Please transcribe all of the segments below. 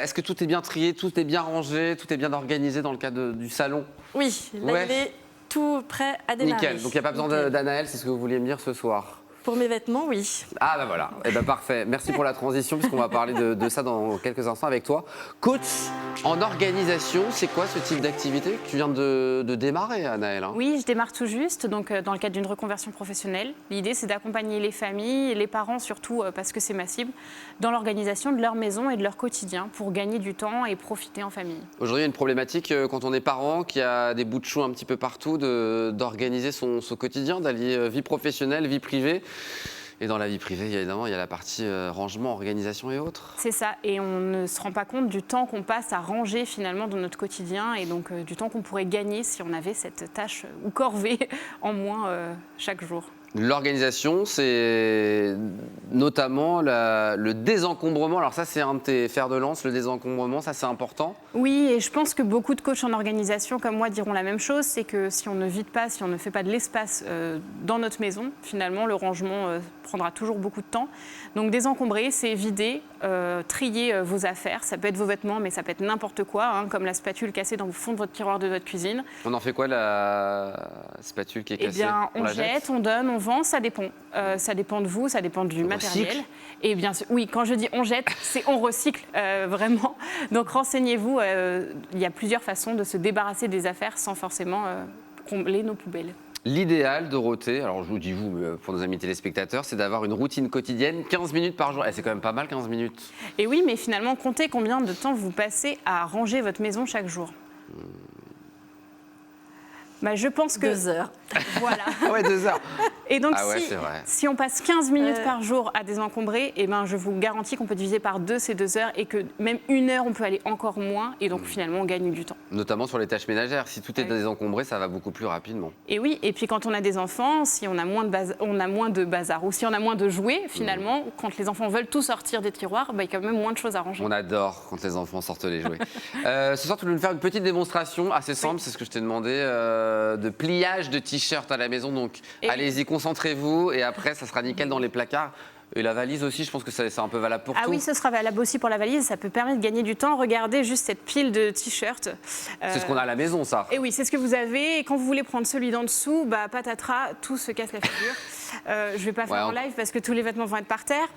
Est-ce que tout est bien trié, tout est bien rangé, tout est bien organisé dans le cadre du salon? Oui, là, Ouais. il est tout prêt à démarrer. Nickel, donc il n'y a pas besoin d'Anaël, c'est ce que vous vouliez me dire ce soir. Pour mes vêtements, oui. Ah bah voilà, eh ben parfait. Merci pour la transition puisqu'on va parler de ça dans quelques instants avec toi. Coach en organisation, c'est quoi ce type d'activité que tu viens de démarrer, Anaël, hein? Oui, je démarre tout juste, donc dans le cadre d'une reconversion professionnelle. L'idée, c'est d'accompagner les familles, et les parents surtout, parce que c'est ma cible, dans l'organisation de leur maison et de leur quotidien pour gagner du temps et profiter en famille. Aujourd'hui, il y a une problématique quand on est parent, qui a des bouts de chou un petit peu partout, d'organiser son quotidien, d'allier vie professionnelle, vie privée. Et dans la vie privée, évidemment, il y a la partie rangement, organisation et autres. C'est ça, et on ne se rend pas compte du temps qu'on passe à ranger finalement dans notre quotidien et donc du temps qu'on pourrait gagner si on avait cette tâche ou corvée en moins chaque jour. L'organisation, c'est notamment le désencombrement. Alors ça, c'est un de tes fers de lance, le désencombrement, ça c'est important. Oui, et je pense que beaucoup de coachs en organisation comme moi diront la même chose, c'est que si on ne vide pas, si on ne fait pas de l'espace dans notre maison, finalement le rangement prendra toujours beaucoup de temps. Donc désencombrer, c'est vider, trier vos affaires. Ça peut être vos vêtements, mais ça peut être n'importe quoi, hein, comme la spatule cassée dans le fond de votre tiroir de votre cuisine. On en fait quoi, la spatule qui est cassée? Eh bien, on la jette, on donne, on vend, ça dépend. Ça dépend de vous, ça dépend du matériel. Et bien sûr, oui, quand je dis on jette, c'est on recycle, vraiment. Donc renseignez-vous, il y a plusieurs façons de se débarrasser des affaires sans forcément combler nos poubelles. L'idéal, Dorothée, alors je vous dis vous, mais pour nos amis téléspectateurs, c'est d'avoir une routine quotidienne, 15 minutes par jour. C'est quand même pas mal, 15 minutes. Et oui, mais finalement, comptez combien de temps vous passez à ranger votre maison chaque jour. Bah, je pense que... 2 heures. Voilà. Ouais, 2 heures. Et donc, Ah ouais, c'est vrai. si on passe 15 minutes par jour à désencombrer, eh ben, je vous garantis qu'on peut diviser par 2 ces 2 heures et que même 1 heure, on peut aller encore moins. Et donc, finalement, on gagne du temps. Notamment sur les tâches ménagères. Si tout est Oui. désencombré, ça va beaucoup plus rapidement. Et oui, et puis quand on a des enfants, si on a moins de bazar ou si on a moins de jouets, finalement, quand les enfants veulent tout sortir des tiroirs, bah, il y a quand même moins de choses à ranger. On adore quand les enfants sortent les jouets. Ce soir, tu voulais nous faire une petite démonstration assez simple, c'est ce que je t'ai demandé, de pliage de t-shirt à la maison. Donc, Et allez-y, concentrez-vous et après, ça sera nickel dans les placards. Et la valise aussi, je pense que c'est un peu valable pour tout. Ah oui, ce sera valable aussi pour la valise, ça peut permettre de gagner du temps. Regardez juste cette pile de t-shirts. C'est ce qu'on a à la maison, ça. Et oui, c'est ce que vous avez. Et quand vous voulez prendre celui d'en dessous, bah, patatras, tout se casse la figure. Je ne vais pas faire en live parce que tous les vêtements vont être par terre.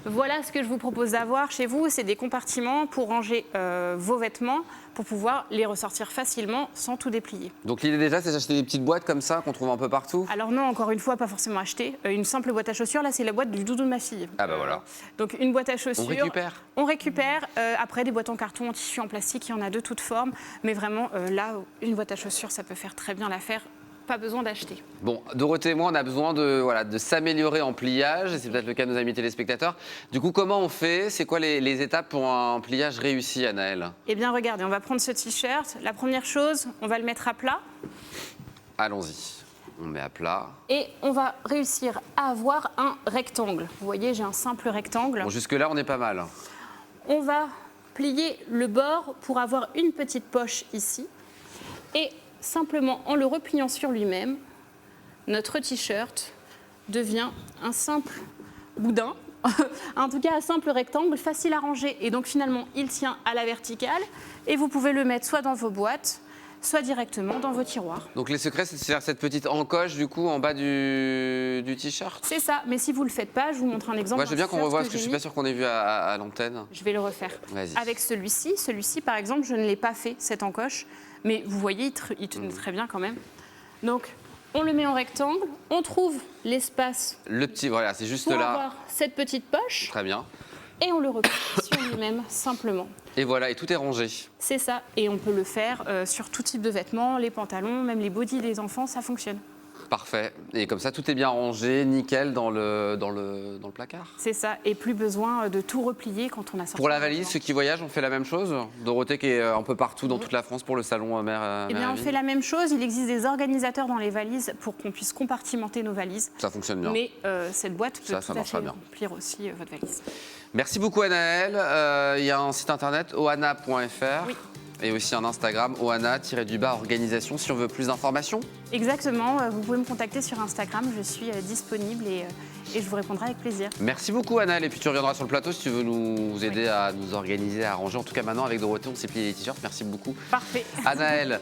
Voilà ce que je vous propose d'avoir chez vous, c'est des compartiments pour ranger vos vêtements, pour pouvoir les ressortir facilement sans tout déplier. Donc l'idée déjà, c'est d'acheter des petites boîtes comme ça qu'on trouve un peu partout. Alors non, encore une fois, pas forcément acheter. Une simple boîte à chaussures, là c'est la boîte du doudou de ma fille. Ah bah voilà. Donc une boîte à chaussures. On récupère. On récupère. Après des boîtes en carton, en tissu, en plastique, il y en a de toutes formes. Mais vraiment, là, une boîte à chaussures, ça peut faire très bien l'affaire. Pas besoin d'acheter. Bon, Dorothée et moi, on a besoin de s'améliorer en pliage, et c'est peut-être le cas de nos amis téléspectateurs. Du coup, comment on fait? C'est quoi les étapes pour un pliage réussi, Anaël? Eh bien, regardez, on va prendre ce t-shirt. La première chose, on va le mettre à plat. Allons-y. On met à plat. Et on va réussir à avoir un rectangle. Vous voyez, j'ai un simple rectangle. Bon, jusque-là, on est pas mal. On va plier le bord pour avoir une petite poche ici. Et simplement, en le repliant sur lui-même, notre t-shirt devient un simple boudin, en tout cas un simple rectangle, facile à ranger. Et donc finalement, il tient à la verticale et vous pouvez le mettre soit dans vos boîtes, soit directement dans vos tiroirs. Donc les secrets, c'est de faire cette petite encoche du coup en bas du t-shirt. C'est ça, mais si vous ne le faites pas, je vous montre un exemple. Ouais, je veux bien qu'on revoie, parce que je suis pas sûr qu'on ait vu à l'antenne. Je vais le refaire. Vas-y. Avec celui-ci par exemple, je ne l'ai pas fait, cette encoche, mais vous voyez, il tenait très bien quand même. Donc, on le met en rectangle, on trouve l'espace Le petit, voilà, c'est juste pour là. avoir cette petite poche Très bien. et on le replie sur lui-même simplement. Et voilà, et tout est rangé. C'est ça, et on peut le faire sur tout type de vêtements, les pantalons, même les bodys des enfants, ça fonctionne. Parfait. Et comme ça, tout est bien rangé, nickel dans le placard. C'est ça, et plus besoin de tout replier quand on a sorti. Pour la valise, ceux qui voyagent, on fait la même chose. Dorothée qui est un peu partout dans toute la France pour le salon Mère. Eh bien, on fait la même chose. Il existe des organisateurs dans les valises pour qu'on puisse compartimenter nos valises. Ça fonctionne bien. Mais cette boîte peut Ça tout à marchera fait bien. remplir aussi votre valise. Merci beaucoup, Anaël. Il y a un site internet, ohana.fr. Oui. et aussi un Instagram, Ohana-organisation, si on veut plus d'informations. Exactement, vous pouvez me contacter sur Instagram, je suis disponible et je vous répondrai avec plaisir. Merci beaucoup, Anaëlle. Et puis tu reviendras sur le plateau si tu veux nous aider à nous organiser, à arranger. En tout cas, maintenant, avec Dorothée, on s'est plié les t-shirts. Merci beaucoup. Parfait. Anaëlle.